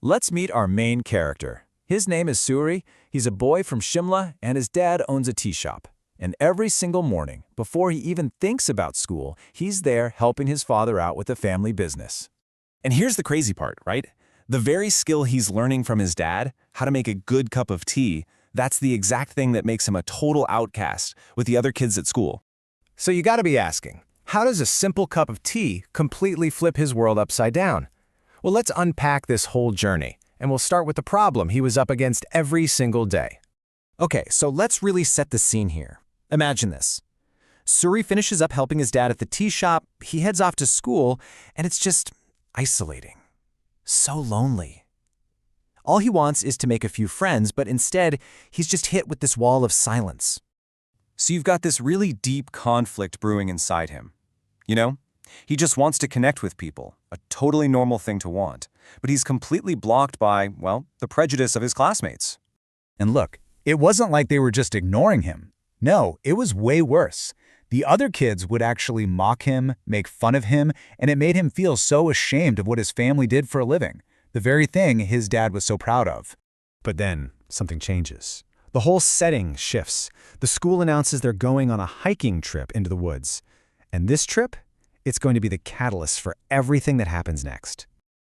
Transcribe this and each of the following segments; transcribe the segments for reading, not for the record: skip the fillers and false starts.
Let's meet our main character. His name is Suri. He's a boy from Shimla, and his dad owns a tea shop. And every single morning, before he even thinks about school, he's there helping his father out with the family business. And here's the crazy part, right? The very skill he's learning from his dad, how to make a good cup of tea, that's the exact thing that makes him a total outcast with the other kids at school. So you gotta be asking, how does a simple cup of tea completely flip his world upside down? Well, let's unpack this whole journey, and we'll start with the problem he was up against every single day. Okay, so let's really set the scene here. Imagine this. Suri finishes up helping his dad at the tea shop, he heads off to school, and it's just isolating. So lonely. All he wants is to make a few friends, but instead, he's just hit with this wall of silence. So you've got this really deep conflict brewing inside him. You know, he just wants to connect with people, a totally normal thing to want, but he's completely blocked by, well, the prejudice of his classmates. And look, it wasn't like they were just ignoring him. No, it was way worse. The other kids would actually mock him, make fun of him, and it made him feel so ashamed of what his family did for a living, the very thing his dad was so proud of. But then, something changes. The whole setting shifts. The school announces they're going on a hiking trip into the woods. And this trip, it's going to be the catalyst for everything that happens next.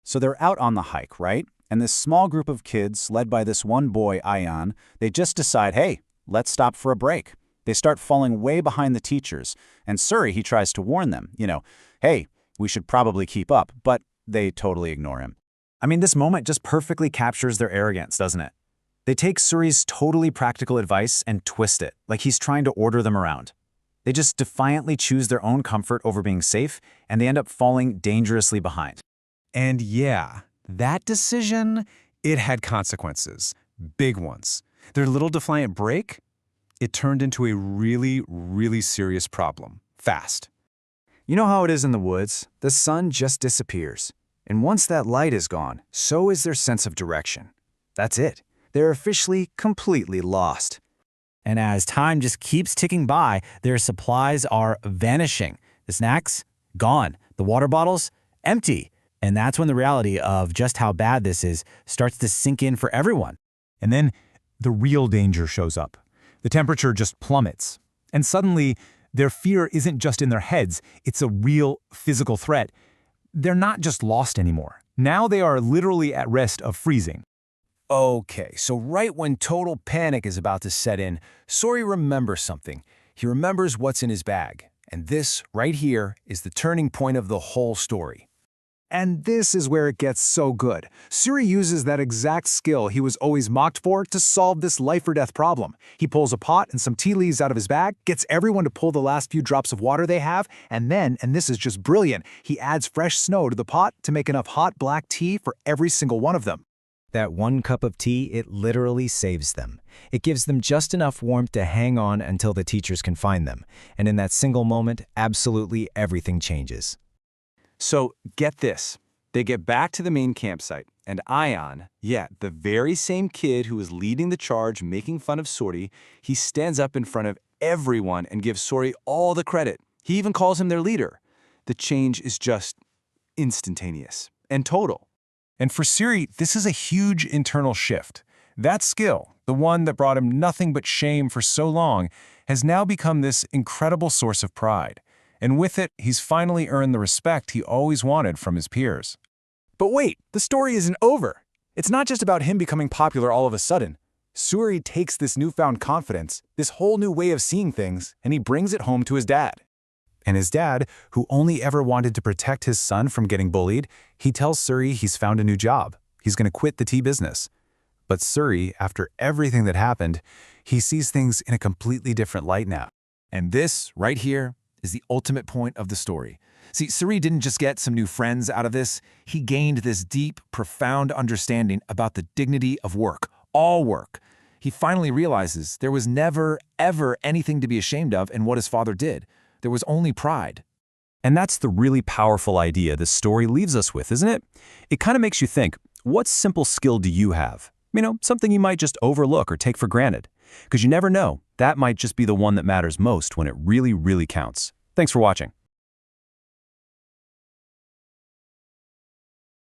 So they're out on the hike, right? And this small group of kids, led by this one boy, Ayan, they just decide, hey, let's stop for a break. They start falling way behind the teachers, and Suri, he tries to warn them, hey, we should probably keep up, but they totally ignore him. I mean, this moment just perfectly captures their arrogance, doesn't it? They take Suri's totally practical advice and twist it, like he's trying to order them around. They just defiantly choose their own comfort over being safe, and they end up falling dangerously behind. And yeah, that decision, it had consequences. Big ones. Their little defiant break, it turned into a really, really serious problem. Fast. You know how it is in the woods? The sun just disappears. And once that light is gone, so is their sense of direction. That's it. They're officially completely lost. And as time just keeps ticking by, their supplies are vanishing. The snacks, gone. The water bottles, empty. And that's when the reality of just how bad this is starts to sink in for everyone. And then the real danger shows up. The temperature just plummets. And suddenly, their fear isn't just in their heads, it's a real physical threat. They're not just lost anymore. Now they are literally at risk of freezing. Okay, so right when total panic is about to set in, Suri remembers something. He remembers what's in his bag. And this, right here, is the turning point of the whole story. And this is where it gets so good. Suri uses that exact skill he was always mocked for to solve this life-or-death problem. He pulls a pot and some tea leaves out of his bag, gets everyone to pull the last few drops of water they have, and then, and this is just brilliant, he adds fresh snow to the pot to make enough hot black tea for every single one of them. That one cup of tea, it literally saves them. It gives them just enough warmth to hang on until the teachers can find them. And in that single moment, absolutely everything changes. So get this. They get back to the main campsite, and Ayan, the very same kid who was leading the charge making fun of Suri, he stands up in front of everyone and gives Suri all the credit. He even calls him their leader. The change is just instantaneous and total. And for Suri, this is a huge internal shift. That skill, the one that brought him nothing but shame for so long, has now become this incredible source of pride. And with it, he's finally earned the respect he always wanted from his peers. But wait, the story isn't over. It's not just about him becoming popular all of a sudden. Suri takes this newfound confidence, this whole new way of seeing things, and he brings it home to his dad. And his dad, who only ever wanted to protect his son from getting bullied, he tells Suri he's found a new job. He's going to quit the tea business. But Suri, after everything that happened, he sees things in a completely different light now. And this, right here, is the ultimate point of the story. See, Suri didn't just get some new friends out of this. He gained this deep, profound understanding about the dignity of work, all work. He finally realizes there was never, ever anything to be ashamed of in what his father did. There was only pride. And that's the really powerful idea this story leaves us with, isn't it? It kind of makes you think, what simple skill do you have? Something you might just overlook or take for granted. Because you never know, that might just be the one that matters most when it really, really counts. Thanks for watching.